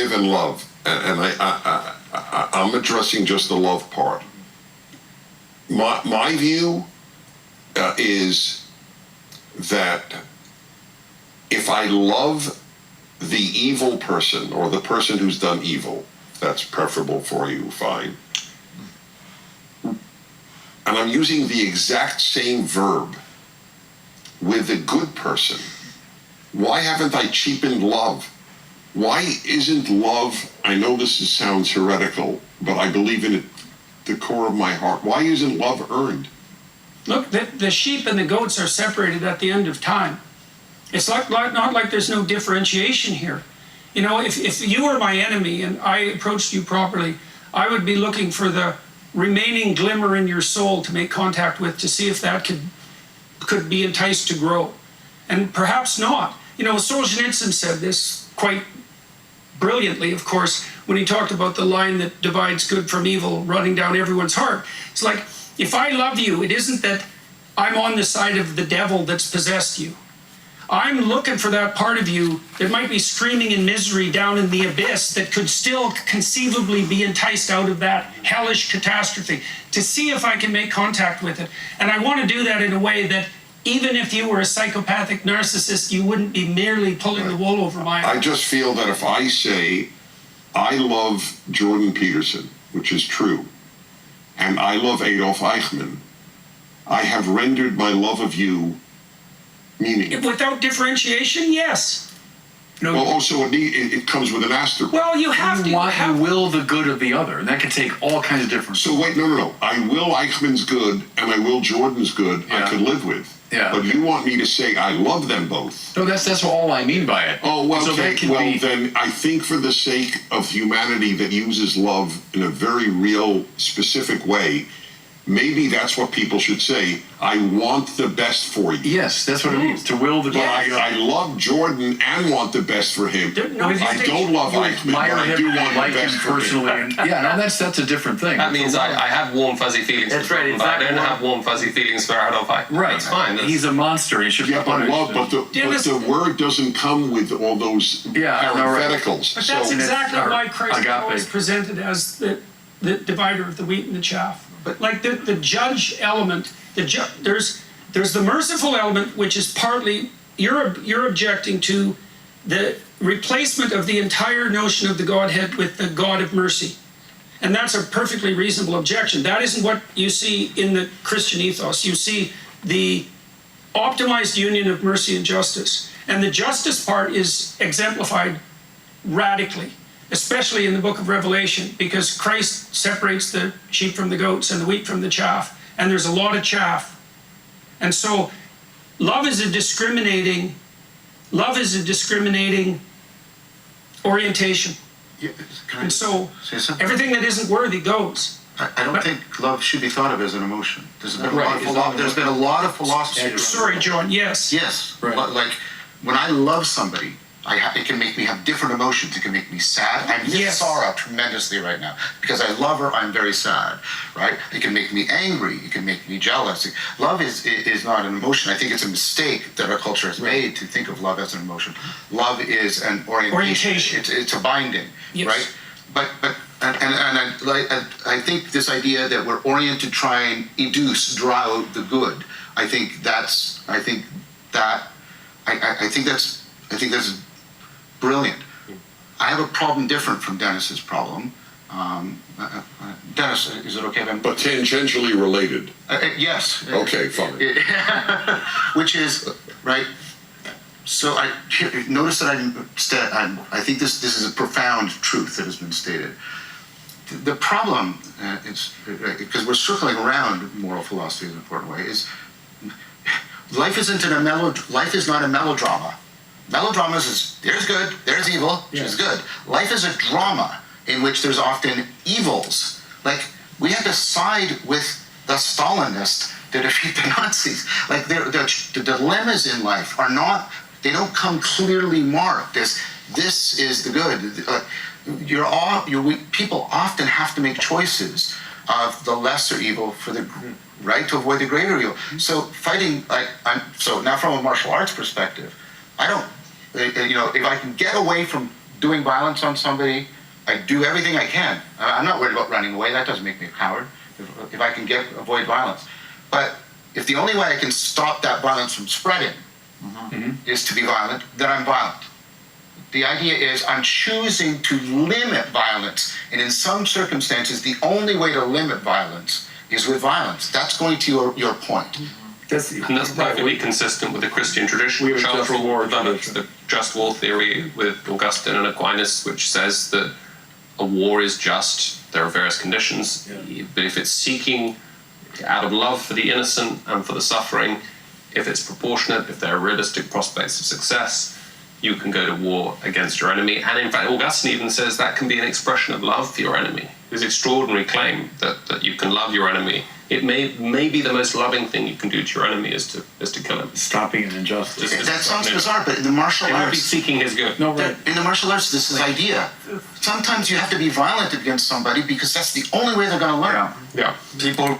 Live and love, and I'm addressing just the love part. My view is that if I love the evil person or the person who's done evil, if that's preferable for you, fine. And I'm using the exact same verb with the good person. Why haven't I cheapened love? Why isn't love, I know sounds heretical, but I believe in it, the core of my heart. Why isn't love earned? Look, the sheep and the goats are separated at the end of time. It's not like there's no differentiation here. You know, if you were my enemy and I approached you properly, I would be looking for the remaining glimmer in your soul to make contact with, to see if that could be enticed to grow. And perhaps not. You know, Solzhenitsyn said this quite brilliantly, of course, when he talked about the line that divides good from evil running down everyone's heart. It's like, if I love you, it isn't that I'm on the side of the devil that's possessed you. I'm looking for that part of you that might be screaming in misery down in the abyss that could still conceivably be enticed out of that hellish catastrophe, to see if I can make contact with it. And I want to do that in a way that even if you were a psychopathic narcissist, you wouldn't be merely pulling the wool over my eyes. I just feel that if I say, I love Jordan Peterson, which is true, and I love Adolf Eichmann, I have rendered my love of you meaning. Without differentiation, yes. No, well, also it comes with an asterisk. Well, you have to. You will the good of the other, and that can take all kinds of different. So wait, no. I will Eichmann's good, and I will Jordan's good. Yeah. I could live with. Yeah. But you want me to say I love them both? No, that's all I mean by it. Oh, well, so okay. Well, then I think for the sake of humanity that uses love in a very real, specific way, maybe that's what people should say. I want the best for you. Yes, that's what it means. To will the good. Well, I love Jordan and want the best for him. I don't love Eichmann, but I do want the best for him. Yeah, no, that's a different thing. That means I have warm fuzzy feelings. That's right. But I don't have warm fuzzy feelings for Adolf Eichmann. Right. That's fine. He's a monster. He should be punished. But the word doesn't come with all those parentheticals. But that's exactly why Christ was presented as the divider of the wheat and the chaff. But like the judge element, there's the merciful element, which is partly you're objecting to the replacement of the entire notion of the Godhead with the God of mercy, and that's a perfectly reasonable objection. That isn't what you see in the Christian ethos. You see the optimized union of mercy and justice, and the justice part is exemplified radically, especially in the book of Revelation, because Christ separates the sheep from the goats and the wheat from the chaff, and there's a lot of chaff. And so love is a discriminating orientation. Yeah, and so everything that isn't worthy goes. I don't think love should be thought of as an emotion. There's been a lot of philosophy. Sorry, John, yes. Yes, right. Like when I love somebody, it can make me have different emotions. It can make me sad. I'm in sorrow tremendously right now. Because I love her, I'm very sad, right? It can make me angry. It can make me jealous. Love is not an emotion. I think it's a mistake that our culture has made to think of love as an emotion. Love is an orientation. It's a binding, right? But I think this idea that we're oriented to try and draw out the good. I think that's brilliant. I have a problem different from Dennis's problem. Dennis, is it okay if I'm... But tangentially related. Yes. Okay, fine. Which is, right, so notice that I think this is a profound truth that has been stated. The problem, because we're circling around moral philosophy in an important way, is life is not a melodrama. Melodramas is, there's good, there's evil, which is good. Life is a drama in which there's often evils. Like, we had to side with the Stalinists to defeat the Nazis. Like, the dilemmas in life they don't come clearly marked as this is the good. People often have to make choices of the lesser evil for the right to avoid the greater evil. So fighting, so now from a martial arts perspective, I don't, if I can get away from doing violence on somebody, I do everything I can. I'm not worried about running away. That doesn't make me a coward. If I can avoid violence. But if the only way I can stop that violence from spreading is to be violent, then I'm violent. The idea is I'm choosing to limit violence. And in some circumstances, the only way to limit violence is with violence. That's going to your point. And that's perfectly consistent with the Christian tradition. We have a Charles just war developed tradition. the just war theory with Augustine and Aquinas, which says that a war is just. There are various conditions, but if it's seeking out of love for the innocent and for the suffering, if it's proportionate, if there are realistic prospects of success, you can go to war against your enemy. And in fact, Augustine even says that can be an expression of love for your enemy. His extraordinary claim that you can love your enemy. It may be the most loving thing you can do to your enemy is to kill him. Stopping an injustice. That sounds bizarre, but in the martial It would be arts, seeking his good. No, right. in the martial arts, this is idea. Sometimes you have to be violent against somebody because that's the only way they're going to learn. Yeah. People